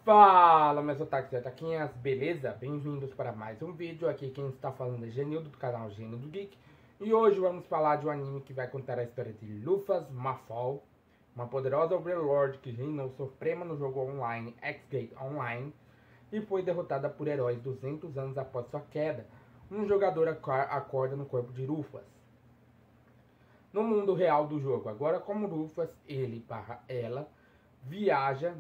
Fala, meus otakus e otaquinhas, beleza? Bem-vindos para mais um vídeo. Aqui quem está falando é Genildo, do canal Genildo Geek. E hoje vamos falar de um anime que vai contar a história de Lufas Mafall, uma poderosa Overlord que reinou suprema no jogo online X-Gate Online e foi derrotada por heróis 200 anos após sua queda. Um jogador acorda no corpo de Rufus no mundo real do jogo. Agora, como Rufus, ela viaja,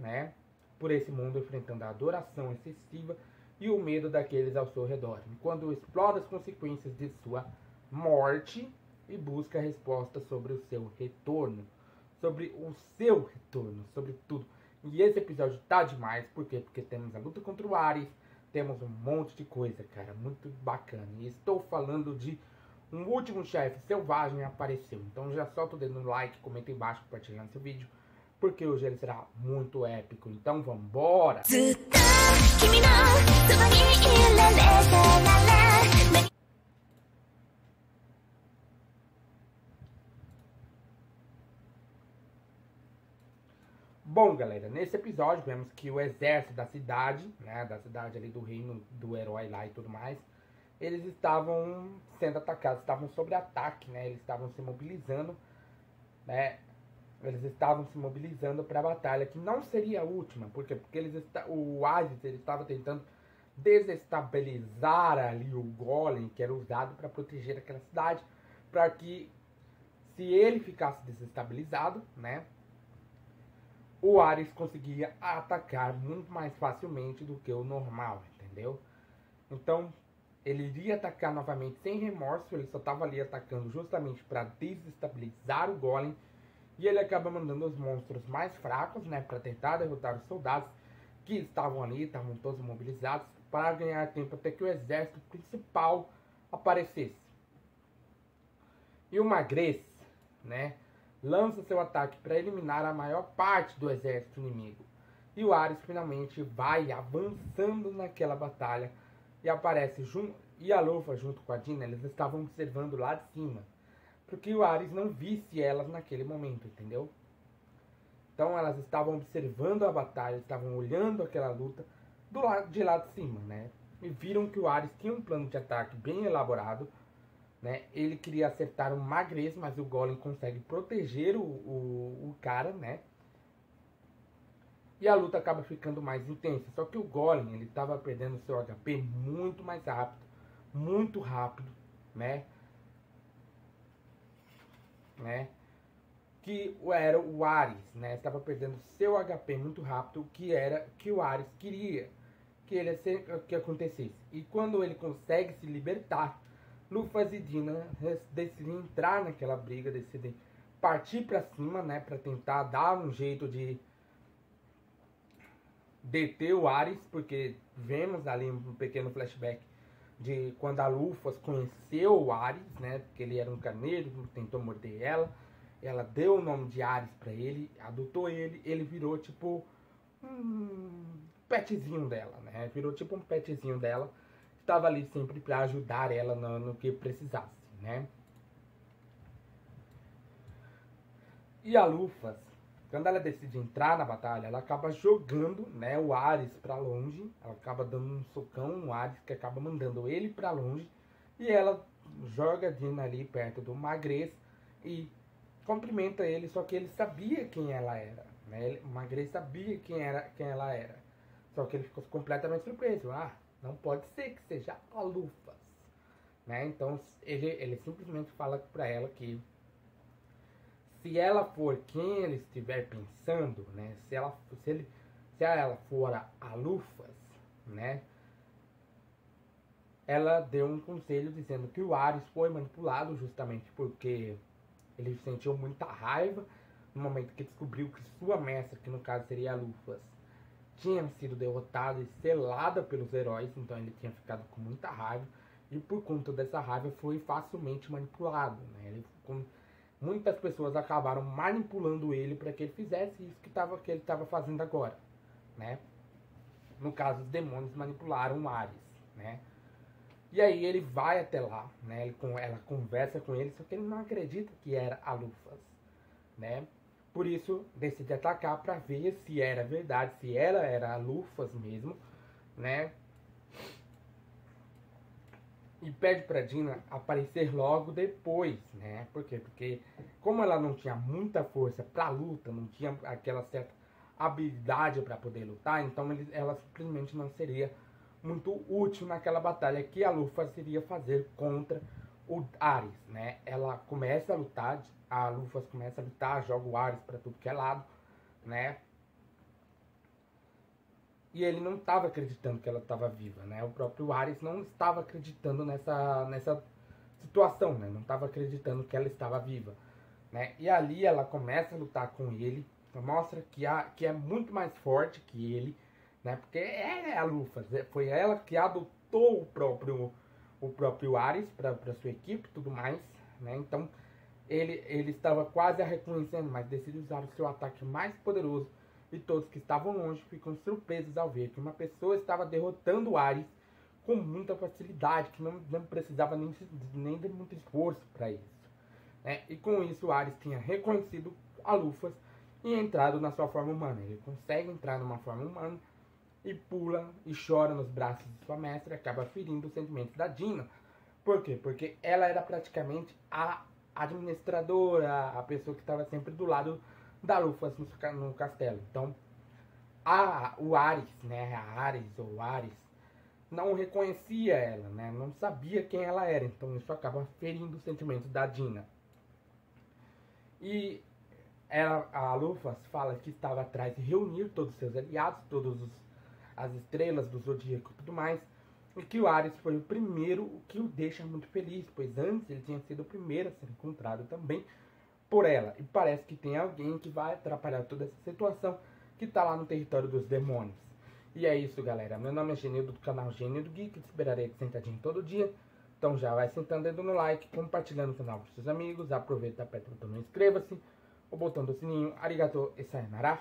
por esse mundo enfrentando a adoração excessiva e o medo daqueles ao seu redor, enquanto explora as consequências de sua morte e busca respostas sobre o seu retorno. Sobre tudo. E esse episódio tá demais, por quê? Porque temos a luta contra o Ares, temos um monte de coisa, cara, muito bacana. E estou falando de um último chefe selvagem apareceu. Então já solta o dedo no like, comenta embaixo, compartilhando esse vídeo, porque hoje ele será muito épico. Então vambora! Bom, galera, nesse episódio vemos que o exército da cidade, da cidade ali do reino do herói lá e tudo mais, eles estavam sendo atacados, estavam sob ataque, eles estavam se mobilizando, eles estavam se mobilizando para a batalha, que não seria a última. Por quê? Porque o Ares estava tentando desestabilizar ali o Golem, que era usado para proteger aquela cidade, para que, se ele ficasse desestabilizado, o Ares conseguia atacar muito mais facilmente do que o normal, entendeu? Então, ele iria atacar novamente sem remorso, ele só estava ali atacando justamente para desestabilizar o Golem. E ele acaba mandando os monstros mais fracos, para tentar derrotar os soldados que estavam ali, estavam todos mobilizados, para ganhar tempo até que o exército principal aparecesse. E o Magrez, lança seu ataque para eliminar a maior parte do exército inimigo. E o Ares finalmente vai avançando naquela batalha e aparece e a Lufa junto com a Dina, eles estavam observando lá de cima, porque o Ares não visse elas naquele momento, entendeu? Então elas estavam observando a batalha, estavam olhando aquela luta de lá de cima, e viram que o Ares tinha um plano de ataque bem elaborado, Ele queria acertar o Magrez, mas o Golem consegue proteger o cara, E a luta acaba ficando mais intensa. Só que o Golem, ele estava perdendo seu HP muito mais rápido, muito rápido, que era o Ares, estava perdendo seu HP muito rápido, que era que o Ares queria que acontecesse. E quando ele consegue se libertar, Lufas e Dina decidem entrar naquela briga, decidem partir para cima, para tentar dar um jeito de deter o Ares, porque vemos ali um pequeno flashback de quando a Lufas conheceu o Ares, porque ele era um carneiro, tentou morder ela deu o nome de Ares pra ele, adotou ele virou tipo um petzinho dela, virou tipo um petzinho dela, estava ali sempre pra ajudar ela no que precisasse, E a Lufas, quando ela decide entrar na batalha, ela acaba jogando, o Ares pra longe. Ela acaba dando um socão no Ares, que acaba mandando ele pra longe. E ela joga a Dina ali perto do Magrez e cumprimenta ele, só que ele sabia quem ela era, O Magrez sabia quem ela era. Só que ele ficou completamente surpreso. Não pode ser que seja a Lufas, Então ele simplesmente fala pra ela que se ela for quem ele estiver pensando, se ela for a Lufas, ela deu um conselho dizendo que o Ares foi manipulado justamente porque ele sentiu muita raiva no momento que descobriu que sua mestra, que no caso seria a Lufas, tinha sido derrotada e selada pelos heróis. Então ele tinha ficado com muita raiva e por conta dessa raiva foi facilmente manipulado, Muitas pessoas acabaram manipulando ele para que ele fizesse isso que ele estava fazendo agora, No caso, os demônios manipularam o Ares, E aí ele vai até lá, ela conversa com ele, só que ele não acredita que era a Lufas, Por isso, decide atacar para ver se era verdade, se ela era a Lufas mesmo, né? E pede pra Dina aparecer logo depois, né? Por quê? Porque como ela não tinha muita força pra luta, não tinha aquela certa habilidade para poder lutar, então ela simplesmente não seria muito útil naquela batalha que a Lufas iria fazer contra o Ares, né? Ela começa a lutar, a Lufas começa a lutar, joga o Ares para tudo que é lado, né? E ele não estava acreditando que ela estava viva, né? O próprio Ares não estava acreditando nessa situação, né? Não estava acreditando que ela estava viva, né? E ali ela começa a lutar com ele, mostra que é muito mais forte que ele, né? Porque ela é a Lufas, foi ela que adotou o próprio Ares para sua equipe e tudo mais, né? Então ele estava quase a reconhecendo, mas decide usar o seu ataque mais poderoso. E todos que estavam longe ficam surpresos ao ver que uma pessoa estava derrotando Ares com muita facilidade, que não precisava nem de muito esforço para isso. Né? E com isso, Ares tinha reconhecido a Lufas e entrado na sua forma humana. Ele consegue entrar numa forma humana e pula e chora nos braços de sua mestra e acaba ferindo os sentimentos da Dina. Por quê? Porque ela era praticamente a administradora, a pessoa que estava sempre do lado da Lufas no castelo. Então, o Ares, né, a Ares ou Ares, não reconhecia ela, né, não sabia quem ela era. Então, isso acaba ferindo os sentimentos da Dina. E a Lufas fala que estava atrás de reunir todos os seus aliados, as estrelas do Zodíaco e tudo mais, e que o Ares foi o primeiro, o que o deixa muito feliz, pois antes ele tinha sido o primeiro a ser encontrado também por ela. E parece que tem alguém que vai atrapalhar toda essa situação, que tá lá no território dos demônios. E é isso, galera. Meu nome é Genildo, do canal Genildo Geek. Te esperarei aqui sentadinho todo dia. Então já vai sentando dedo no like, compartilhando o canal com seus amigos. Aproveita, aperta o botão inscreva-se, o botão do sininho. Arigato e sayonara.